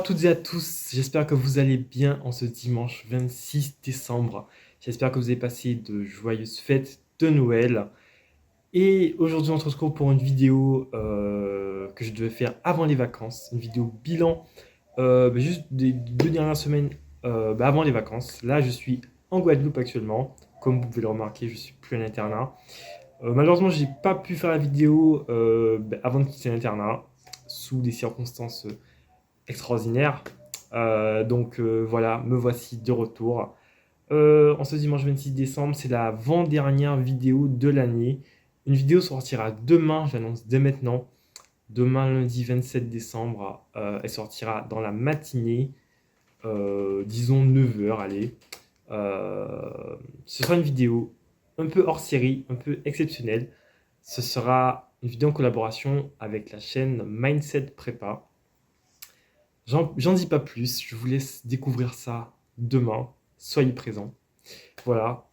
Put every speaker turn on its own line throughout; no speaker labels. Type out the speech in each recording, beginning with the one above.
toutes et à tous, j'espère que vous allez bien en ce dimanche 26 décembre. J'espère que vous avez passé de joyeuses fêtes de Noël. Et aujourd'hui, on se retrouve pour une vidéo que je devais faire avant les vacances, une vidéo bilan juste des 2 dernières semaines avant les vacances. Là, je suis en Guadeloupe actuellement. Comme vous pouvez le remarquer, je suis plus à l'internat. Malheureusement, j'ai pas pu faire la vidéo avant de quitter l'internat, sous des circonstances extraordinaire. Voilà, me voici de retour. En ce dimanche 26 décembre, c'est l'avant-dernière vidéo de l'année. Une vidéo sortira demain, j'annonce dès maintenant. Demain, lundi 27 décembre, elle sortira dans la matinée, disons 9 h, allez. Ce sera une vidéo un peu hors série, un peu exceptionnelle. Ce sera une vidéo en collaboration avec la chaîne Mindset Prépa. J'en dis pas plus, je vous laisse découvrir ça demain. Soyez présents. Voilà.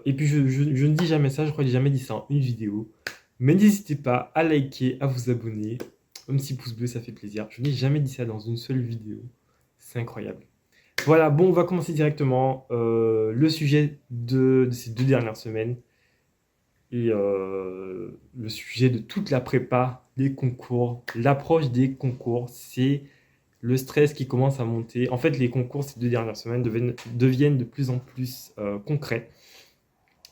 Et puis je ne dis jamais ça, je crois que j'ai jamais dit ça en une vidéo. Mais n'hésitez pas à liker, à vous abonner. Un petit pouce bleu, ça fait plaisir. Je n'ai jamais dit ça dans une seule vidéo. C'est incroyable. Voilà, bon, on va commencer directement. Le sujet de ces 2 dernières semaines. Et le sujet de toute la prépa, les concours, l'approche des concours, c'est le stress qui commence à monter. En fait, les concours ces 2 dernières semaines deviennent de plus en plus concrets.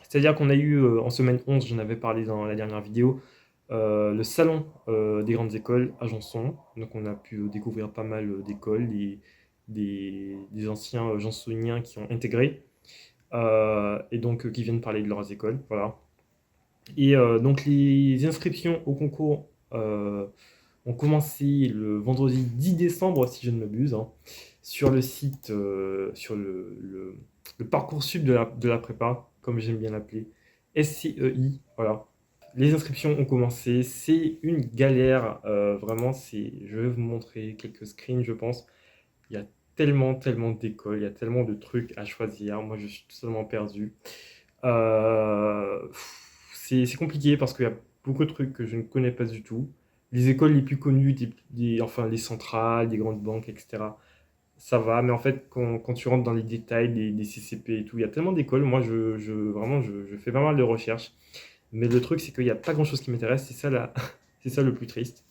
C'est-à-dire qu'on a eu en semaine 11, j'en avais parlé dans la dernière vidéo, le salon des grandes écoles à Janson. Donc on a pu découvrir pas mal d'écoles, des anciens jansoniens qui ont intégré et donc qui viennent parler de leurs écoles. Voilà. Et donc les inscriptions au concours ont commencé le vendredi 10 décembre, si je ne m'abuse, hein, sur le site, sur le Parcoursup de la prépa, comme j'aime bien l'appeler, SCEI, voilà. Les inscriptions ont commencé, c'est une galère, vraiment, je vais vous montrer quelques screens, je pense. Il y a tellement, tellement d'écoles, il y a tellement de trucs à choisir, moi je suis totalement perdu. C'est compliqué parce qu'il y a beaucoup de trucs que je ne connais pas du tout. Les écoles les plus connues, enfin les centrales, des grandes banques, etc., ça va. Mais en fait, quand tu rentres dans les détails des CCP et tout, il y a tellement d'écoles. Moi, vraiment, je fais pas mal de recherches. Mais le truc, c'est qu'il n'y a pas grand-chose qui m'intéresse. C'est ça, c'est ça le plus triste.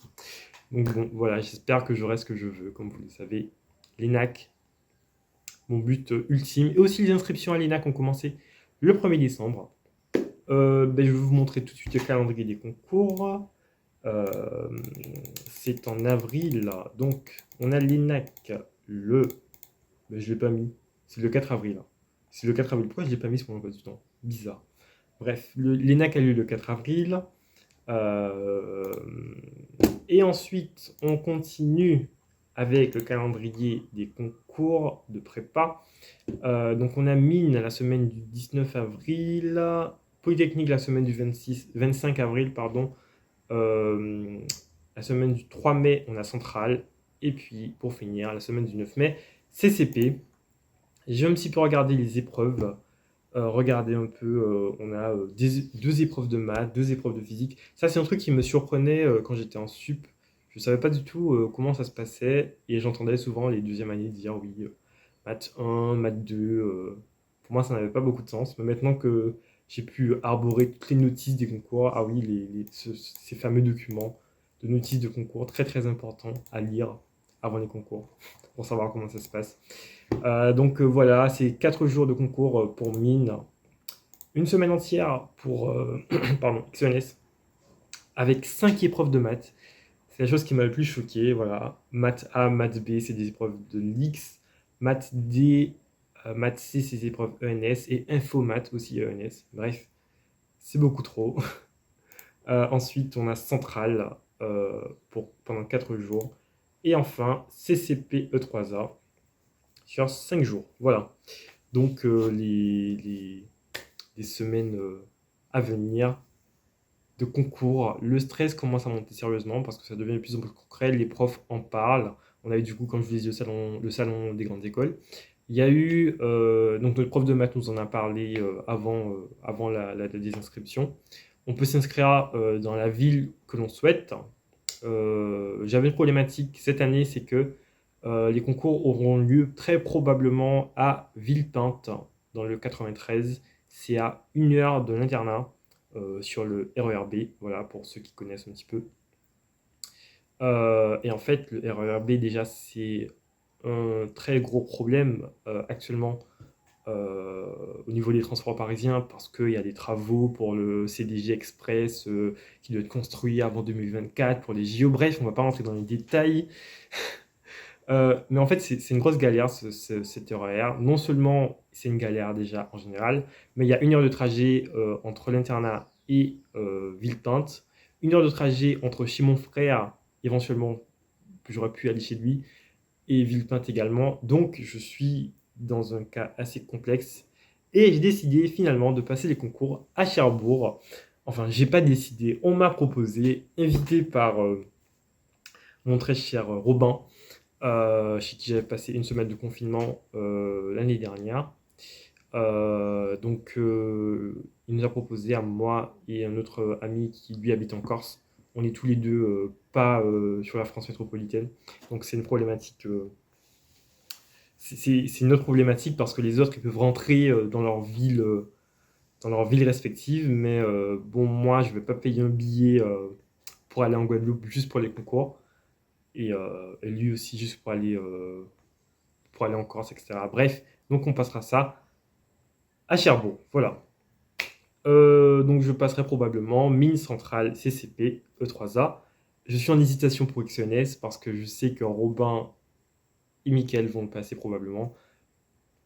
Donc bon, voilà, j'espère que j'aurai ce que je veux, comme vous le savez. L'ENAC, mon but ultime. Et aussi les inscriptions à l'ENAC ont commencé le 1er décembre. Je vais vous montrer tout de suite le calendrier des concours. C'est en avril, donc on a l'ENAC je ne l'ai pas mis, c'est le 4 avril. C'est le 4 avril, pourquoi je ne l'ai pas mis sur mon emploi du temps? Bizarre. Bref, l'ENAC a lieu le 4 avril. Euh, Et ensuite, on continue avec le calendrier des concours de prépa. Donc on a mine la semaine du 19 avril, Polytechnique la semaine du 25 avril, pardon. La semaine du 3 mai, on a Centrale. Et puis, pour finir, la semaine du 9 mai, CCP. J'ai un petit peu regardé les épreuves. Regardez un peu, on a 2 épreuves de maths, 2 épreuves de physique. Ça, c'est un truc qui me surprenait quand j'étais en sup. Je ne savais pas du tout comment ça se passait. Et j'entendais souvent les deuxièmes années dire oui, maths 1, maths 2. Pour moi, ça n'avait pas beaucoup de sens. Mais maintenant que j'ai pu arborer toutes les notices des concours, ah oui, ces fameux documents de notices de concours, très très importants à lire avant les concours, pour savoir comment ça se passe. Voilà, c'est 4 jours de concours pour mine, une semaine entière pour pardon, XENS, avec 5 épreuves de maths. C'est la chose qui m'a le plus choqué. Voilà. Maths A, maths B, c'est des épreuves de l'X. Maths D, maths C, c'est des épreuves ENS. Et Infomath aussi ENS. Bref, c'est beaucoup trop. Ensuite, on a Centrale pendant 4 jours. Et enfin, CCP E3A sur 5 jours. Voilà. Donc, les semaines à venir de concours, le stress commence à monter sérieusement parce que ça devient de plus en plus concret. Les profs en parlent. On a eu du coup, comme je vous l'ai dit, le salon des grandes écoles. Il y a eu, donc notre prof de maths nous en a parlé avant la désinscription. On peut s'inscrire dans la ville que l'on souhaite. J'avais une problématique cette année, c'est que Les concours auront lieu très probablement à Villepinte, dans le 93. C'est à 1 heure de l'internat sur le RER B, voilà, pour ceux qui connaissent un petit peu. Et en fait, le RER B, déjà, c'est un très gros problème actuellement au niveau des transports parisiens parce qu'il y a des travaux pour le CDG Express qui doit être construit avant 2024 pour les JO. Bref, on ne va pas rentrer dans les détails. Mais en fait, c'est une grosse galère, cet RER. Non seulement c'est une galère déjà en général, mais il y a 1 heure de trajet entre l'internat et Villepinte, 1 heure de trajet entre chez mon frère, éventuellement, que j'aurais pu aller chez lui, et Villepinte également. Donc, je suis dans un cas assez complexe. Et j'ai décidé finalement de passer les concours à Cherbourg. Enfin, j'ai pas décidé, on m'a proposé, invité par mon très cher Robin, chez qui j'avais passé une semaine de confinement l'année dernière. Il nous a proposé à moi et un autre ami qui lui habite en Corse. On est tous les deux pas sur la France métropolitaine. Donc c'est une problématique. C'est une autre problématique parce que les autres ils peuvent rentrer dans leur ville respective. Mais bon, moi je vais pas payer un billet pour aller en Guadeloupe juste pour les concours. Et lui aussi juste pour aller en Corse, etc. Bref, donc on passera ça à Cherbourg. Voilà. Donc je passerai probablement mine centrale CCP E3A. Je suis en hésitation pour XNS parce que je sais que Robin et Mickaël vont le passer probablement.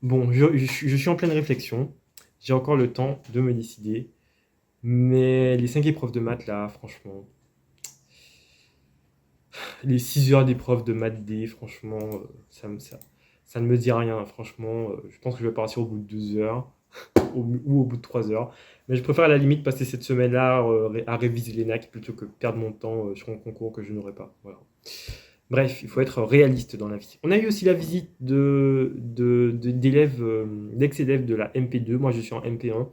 Bon, je suis en pleine réflexion. J'ai encore le temps de me décider. Mais les 5 épreuves de maths là, franchement. Les 6 heures d'épreuves de maths D, franchement, ça ne me dit rien. Franchement, je pense que je vais partir au bout de 2 heures. Ou au bout de 3 heures. Mais je préfère à la limite passer cette semaine-là à réviser les NAC plutôt que perdre mon temps sur un concours que je n'aurai pas. Voilà. Bref, il faut être réaliste dans la vie. On a eu aussi la visite d'élèves, d'ex-élèves de la MP2. Moi, je suis en MP1.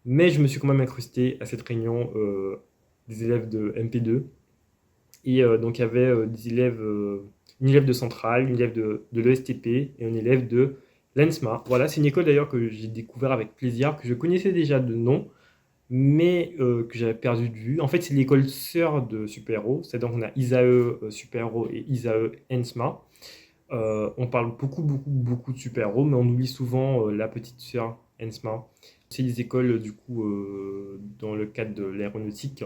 Mais je me suis quand même incrusté à cette réunion des élèves de MP2. Et donc, il y avait une élève de Centrale, une élève de l'ESTP et un élève de l'ENSMA. Voilà, c'est une école d'ailleurs que j'ai découvert avec plaisir, que je connaissais déjà de nom, mais que j'avais perdu de vue. En fait, c'est l'école sœur de Super Héros, c'est-à-dire qu'on a ISAE Super Héros et ISAE ENSMA. On parle beaucoup, beaucoup, beaucoup de Super Héros, mais on oublie souvent la petite sœur ENSMA. C'est des écoles du coup dans le cadre de l'aéronautique.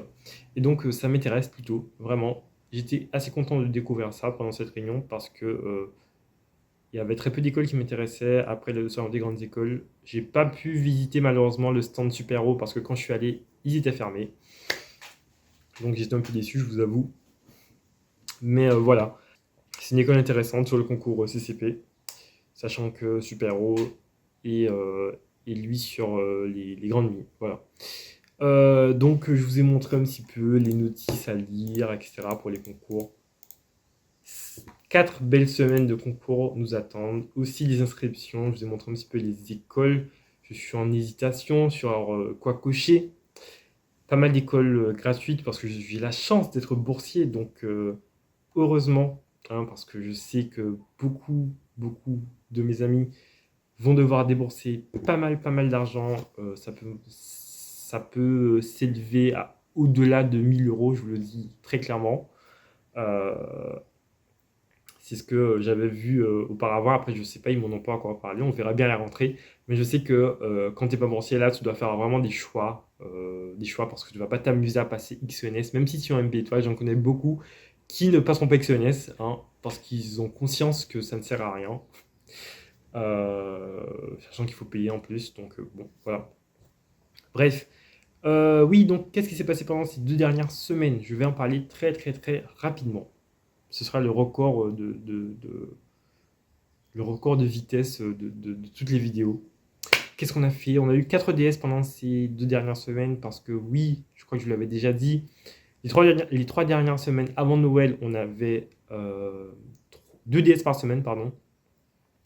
Et donc ça m'intéresse plutôt, vraiment. J'étais assez content de découvrir ça pendant cette réunion parce que il y avait très peu d'écoles qui m'intéressaient. Après le salon des grandes écoles, j'ai pas pu visiter malheureusement le stand Super Héros parce que quand je suis allé, ils étaient fermés. Donc j'étais un peu déçu, je vous avoue. Mais voilà, c'est une école intéressante sur le concours CCP, sachant que Super Héros est, est lui sur les grandes lignes. Voilà. Donc je vous ai montré un petit peu les notices à lire, etc. pour les concours. 4 belles semaines de concours nous attendent. Aussi les inscriptions, je vous ai montré un petit peu les écoles. Je suis en hésitation sur quoi cocher. Pas mal d'écoles gratuites parce que j'ai la chance d'être boursier. Donc heureusement, hein, parce que je sais que beaucoup, beaucoup de mes amis vont devoir débourser pas mal d'argent. Ça peut s'élever à au-delà de 1000 euros, je vous le dis très clairement. Euh, c'est ce que j'avais vu auparavant. Après, je sais pas, ils m'en ont pas encore parlé. On verra bien à la rentrée. Mais je sais que quand tu n'es pas boursier, là, tu dois faire vraiment des choix parce que tu vas pas t'amuser à passer XENS, même si tu es en MBA. Toi, j'en connais beaucoup qui ne passeront pas XENS, hein, parce qu'ils ont conscience que ça ne sert à rien. Sachant qu'il faut payer en plus. Donc, bon, voilà. Bref. Oui, donc, qu'est-ce qui s'est passé pendant ces 2 dernières semaines? Je vais en parler très, très, très rapidement. Ce sera le record le record de vitesse de toutes les vidéos. Qu'est-ce qu'on a fait? On a eu 4 DS pendant ces 2 dernières semaines parce que oui, je crois que je l'avais déjà dit, les 3 dernières semaines avant Noël, on avait 2 DS par semaine, pardon.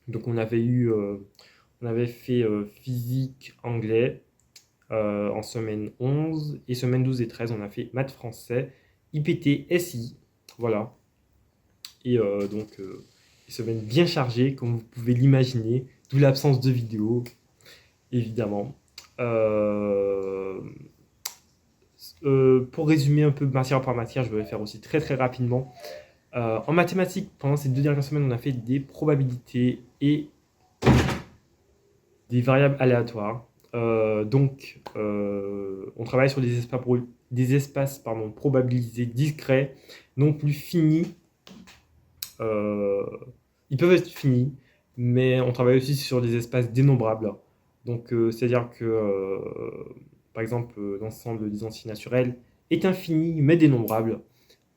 Donc on avait fait physique, anglais en semaine 11 et semaine 12 et 13, on a fait maths français, IPT, SI, voilà. Et semaine bien chargée, comme vous pouvez l'imaginer, d'où l'absence de vidéos, évidemment. Pour résumer un peu matière par matière, je vais le faire aussi très très rapidement. En mathématiques, pendant ces 2 dernières semaines, on a fait des probabilités et des variables aléatoires. On travaille sur des espaces probabilisés discrets, non plus finis. Ils peuvent être finis, mais on travaille aussi sur des espaces dénombrables. Donc, c'est-à-dire que, par exemple, l'ensemble des entiers naturels est infini, mais dénombrable.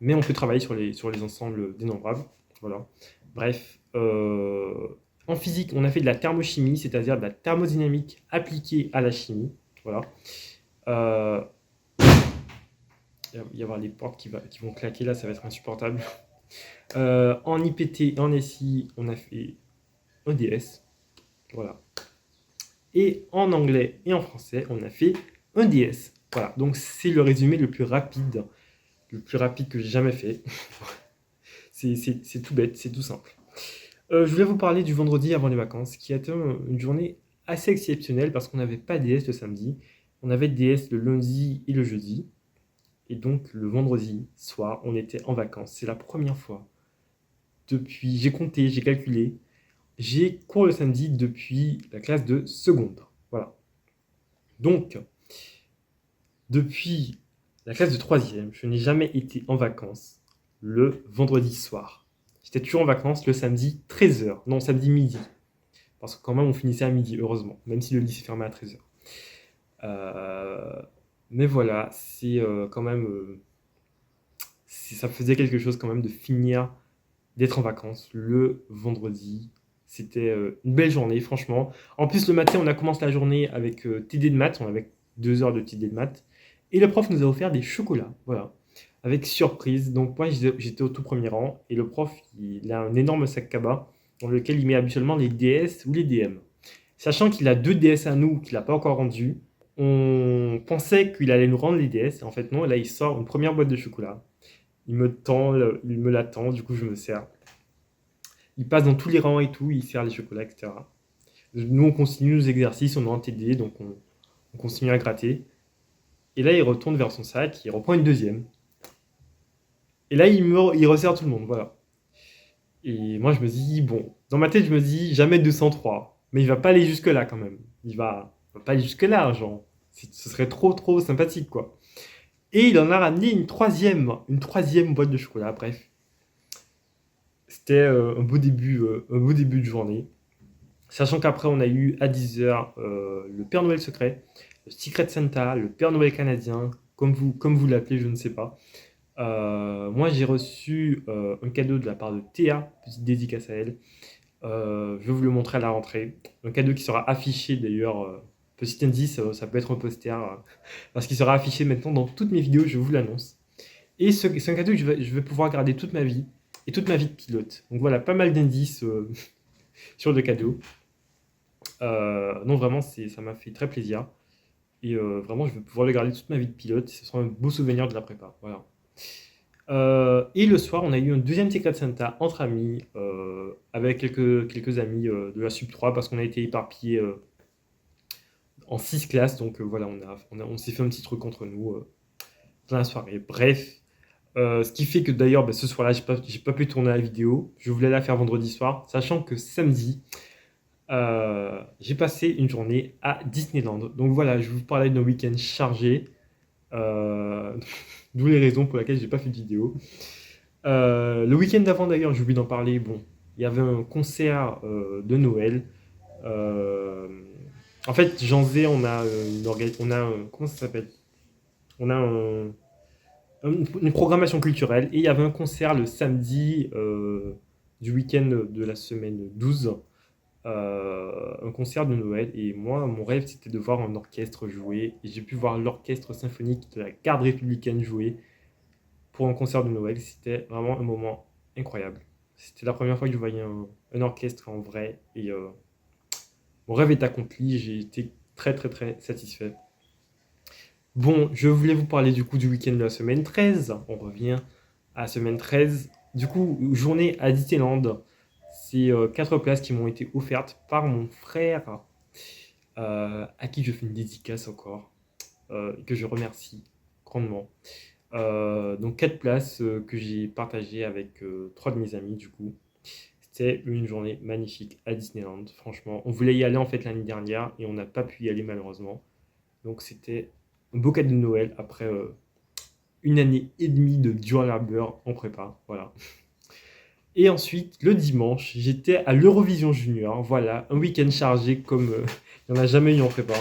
Mais on peut travailler sur les ensembles dénombrables. Voilà. Bref, en physique, on a fait de la thermochimie, c'est-à-dire de la thermodynamique appliquée à la chimie. Voilà. Il va y avoir les portes qui vont claquer là, ça va être insupportable. En IPT et en SI, on a fait EDS. Voilà. Et en anglais et en français, on a fait un DS. Voilà. Donc c'est le résumé le plus rapide que j'ai jamais fait. C'est tout bête, c'est tout simple. Je voulais vous parler du vendredi avant les vacances, qui a été une journée assez exceptionnelle parce qu'on n'avait pas DS le samedi, on avait DS le lundi et le jeudi, et donc le vendredi soir, on était en vacances. C'est la première fois depuis, j'ai compté, j'ai calculé, j'ai cours le samedi depuis la classe de seconde. Voilà. Donc, depuis la classe de troisième, je n'ai jamais été en vacances le vendredi soir. J'étais toujours en vacances le samedi 13h, non, samedi midi. Parce que quand même, on finissait à midi, heureusement, même si le lycée fermait à 13h. Mais voilà, c'est quand même... ça faisait quelque chose quand même de finir, d'être en vacances le vendredi. C'était une belle journée, franchement. En plus, le matin, on a commencé la journée avec TD de maths. On avait 2 heures de TD de maths. Et le prof nous a offert des chocolats, voilà, avec surprise. Donc moi, j'étais au tout premier rang. Et le prof, il a un énorme sac cabas dans lequel il met habituellement les DS ou les DM. Sachant qu'il a 2 DS à nous qu'il n'a pas encore rendus, on pensait qu'il allait nous rendre les DS. Et en fait, non. Et là, il sort une première boîte de chocolat. Il me l'attend, du coup, je me sers. Il passe dans tous les rangs et tout, il sert les chocolats, etc. Nous, on continue nos exercices, on est en TD, donc on continue à gratter. Et là, il retourne vers son sac, il reprend une deuxième. Et là, il resserre tout le monde, voilà. Et moi, je me dis, bon, dans ma tête, je me dis, jamais 203. Mais il va pas aller jusque-là, quand même. Il va pas aller jusque-là, genre. Ce serait trop, trop sympathique, quoi. Et il en a ramené une troisième boîte de chocolat, bref. C'était un beau début de journée. Sachant qu'après, on a eu à 10h le Père Noël secret, le Secret Santa, le Père Noël canadien, comme vous l'appelez, je ne sais pas. Moi, j'ai reçu un cadeau de la part de Théa, petite dédicace à elle. Je vais vous le montrer à la rentrée. Un cadeau qui sera affiché d'ailleurs. Petit indice, ça peut être un poster, parce qu'il sera affiché maintenant dans toutes mes vidéos, je vous l'annonce. Et c'est un cadeau que je vais pouvoir garder toute ma vie, et toute ma vie de pilote. Donc voilà, pas mal d'indices sur le cadeau. Non, vraiment, ça m'a fait très plaisir. Et vraiment, je vais pouvoir le garder toute ma vie de pilote. Ce sera un beau souvenir de la prépa. Voilà. Et le soir, on a eu un deuxième Secret Santa entre amis, avec quelques amis de la Sub 3, parce qu'on a été éparpillés en 6 classes. Donc voilà, on s'est fait un petit truc entre nous dans la soirée. Bref, ce qui fait que d'ailleurs, ce soir-là, j'ai pas pu tourner la vidéo. Je voulais la faire vendredi soir, sachant que samedi, j'ai passé une journée à Disneyland. Donc voilà, je vais vous parler d'un week-end chargé. D'où les raisons pour lesquelles j'ai pas fait de vidéo. Le week-end d'avant d'ailleurs, j'ai oublié d'en parler. Bon, il y avait un concert de Noël. En fait, Jean Zé, comment ça s'appelle? On a une programmation culturelle et il y avait un concert le samedi du week-end de la semaine 12. Un concert de Noël, et moi mon rêve c'était de voir un orchestre jouer, et j'ai pu voir l'orchestre symphonique de la garde républicaine jouer pour un concert de Noël. C'était vraiment un moment incroyable. C'était la première fois que je voyais un orchestre en vrai, et mon rêve est accompli. J'ai été très très très satisfait. Bon, je voulais vous parler du coup du week-end de la semaine 13. On revient à la semaine 13. Du coup, journée à Disneyland. C'est 4 places qui m'ont été offertes par mon frère, à qui je fais une dédicace encore, que je remercie grandement. Donc 4 places que j'ai partagées avec 3 de mes amis du coup. C'était une journée magnifique à Disneyland, franchement. On voulait y aller en fait l'année dernière et on n'a pas pu y aller malheureusement. Donc c'était un beau cadeau de Noël après une année et demie de dur labeur en prépa. Voilà. Et ensuite, le dimanche, j'étais à l'Eurovision Junior. Voilà, un week-end chargé comme il n'y en a jamais eu en prépa.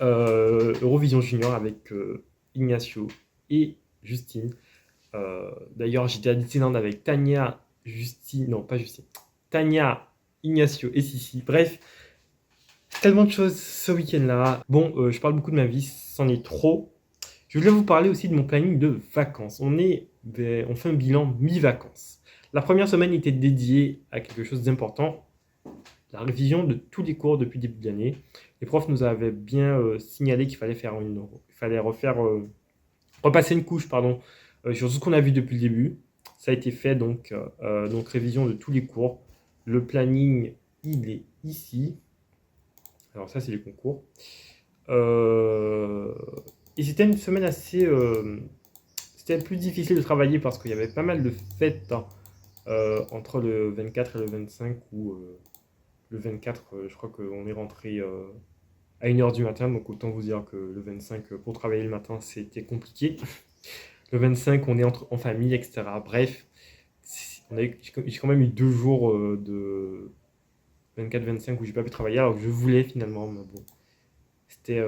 Eurovision Junior avec Ignacio et Justine. D'ailleurs, j'étais à Disneyland avec Tania, Justine, non pas Justine, Tania, Ignacio et Sissi. Bref, tellement de choses ce week-end-là. Bon, je parle beaucoup de ma vie, c'en est trop. Je voulais vous parler aussi de mon planning de vacances. On fait un bilan mi-vacances. La première semaine était dédiée à quelque chose d'important, la révision de tous les cours depuis le début de l'année. Les profs nous avaient bien signalé qu'il fallait repasser une couche, pardon, sur tout ce qu'on a vu depuis le début. Ça a été fait, donc révision de tous les cours. Le planning, il est ici. Alors ça, c'est les concours. Et c'était une semaine assez... c'était plus difficile de travailler parce qu'il y avait pas mal de fêtes entre le 24 et le 25, où le 24, je crois qu'on est rentré à 1h du matin, donc autant vous dire que le 25, pour travailler le matin, c'était compliqué. Le 25, on est en famille, etc. Bref, j'ai quand même eu 2 jours de 24-25 où j'ai pas pu travailler, alors que je voulais finalement, mais bon, c'était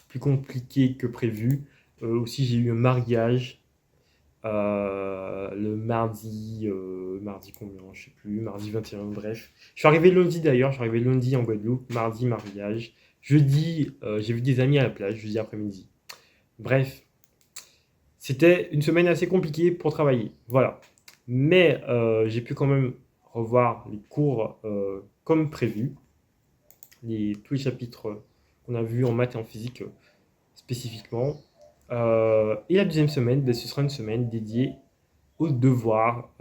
plus compliqué que prévu. Aussi, j'ai eu un mariage le mardi combien, je sais plus, mardi 21, bref. Je suis arrivé lundi d'ailleurs, je suis arrivé lundi en Guadeloupe, mardi mariage. Jeudi, j'ai vu des amis à la plage, jeudi après-midi. Bref, c'était une semaine assez compliquée pour travailler, voilà. Mais j'ai pu quand même revoir les cours comme prévu, tous les chapitres qu'on a vus en maths et en physique spécifiquement. Et la deuxième semaine, ben, ce sera une semaine dédiée aux devoirs,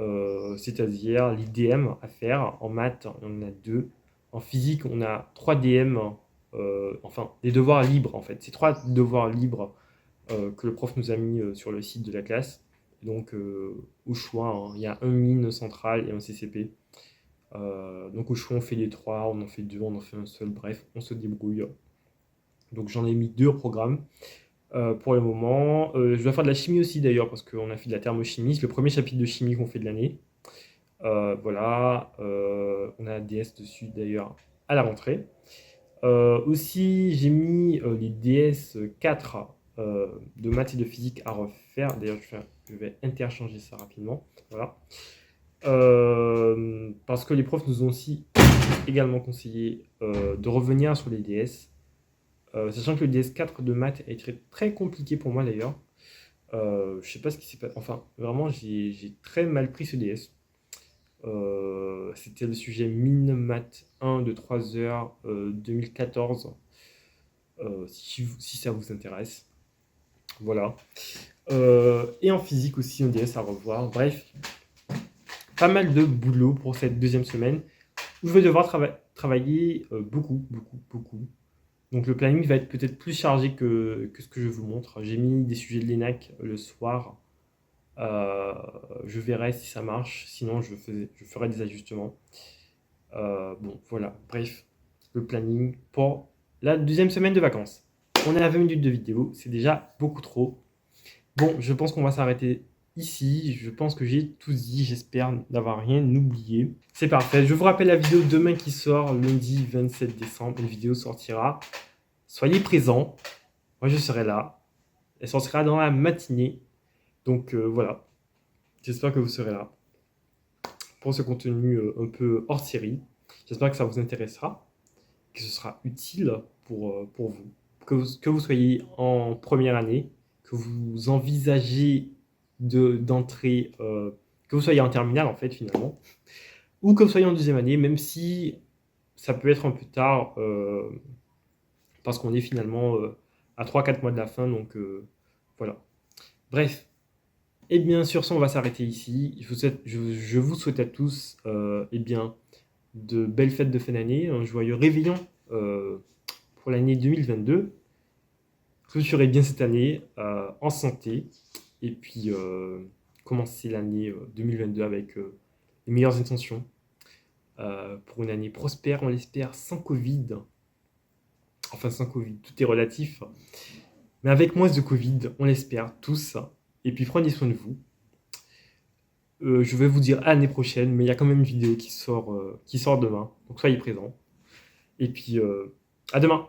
c'est-à-dire les DM à faire. En maths, on en a 2. En physique, on a 3 DM, enfin des devoirs libres en fait. C'est 3 devoirs libres que le prof nous a mis sur le site de la classe. Donc au choix, hein, il y a un mine central et un CCP. Donc au choix, on fait les 3, on en fait 2, on en fait un seul, bref, on se débrouille. Donc j'en ai mis 2 au programme. Pour le moment, je dois faire de la chimie aussi d'ailleurs, parce qu'on a fait de la thermochimie. C'est le premier chapitre de chimie qu'on fait de l'année. Voilà, on a DS dessus d'ailleurs à la rentrée. Aussi, j'ai mis les DS 4 de maths et de physique à refaire. D'ailleurs, je vais interchanger ça rapidement. Voilà. Parce que les profs nous ont aussi également conseillé de revenir sur les DS. Sachant que le DS4 de maths est très, très compliqué pour moi d'ailleurs. Je sais pas ce qui s'est passé. Enfin, vraiment, j'ai très mal pris ce DS. C'était le sujet Mine Math 1 de 3 heures 2014. Si ça vous intéresse. Voilà. Et en physique aussi, un DS à revoir. Bref, pas mal de boulot pour cette deuxième semaine où je vais devoir travailler beaucoup, beaucoup, beaucoup. Donc le planning va être peut-être plus chargé que ce que je vous montre. J'ai mis des sujets de l'ENAC le soir. Je verrai si ça marche. Sinon, je ferai des ajustements. Bon, voilà. Bref, le planning pour la deuxième semaine de vacances. On est à 20 minutes de vidéo. C'est déjà beaucoup trop. Bon, je pense qu'on va s'arrêter ici. Je pense que j'ai tout dit. J'espère n'avoir rien oublié. C'est parfait. Je vous rappelle la vidéo demain qui sort, lundi 27 décembre. Une vidéo sortira. Soyez présents. Moi, je serai là. Elle sortira dans la matinée. Donc voilà. J'espère que vous serez là pour ce contenu un peu hors série. J'espère que ça vous intéressera, que ce sera utile pour vous. Que vous soyez en première année, que vous envisagez d'entrer, que vous soyez en terminale en fait finalement, ou que vous soyez en deuxième année, même si ça peut être un peu tard, parce qu'on est finalement à 3-4 mois de la fin, donc voilà. Bref, Et bien sur ce, on va s'arrêter ici. Je vous souhaite à tous de belles fêtes de fin d'année, un joyeux réveillon euh, pour l'année 2022. Clôturez bien cette année en santé et puis commencer l'année 2022 avec les meilleures intentions pour une année prospère, on l'espère, sans Covid. Enfin, sans Covid, tout est relatif. Mais avec moins de Covid, on l'espère tous. Et puis prenez soin de vous. Je vais vous dire à l'année prochaine, mais il y a quand même une vidéo qui sort demain. Donc soyez présents. Et puis à demain.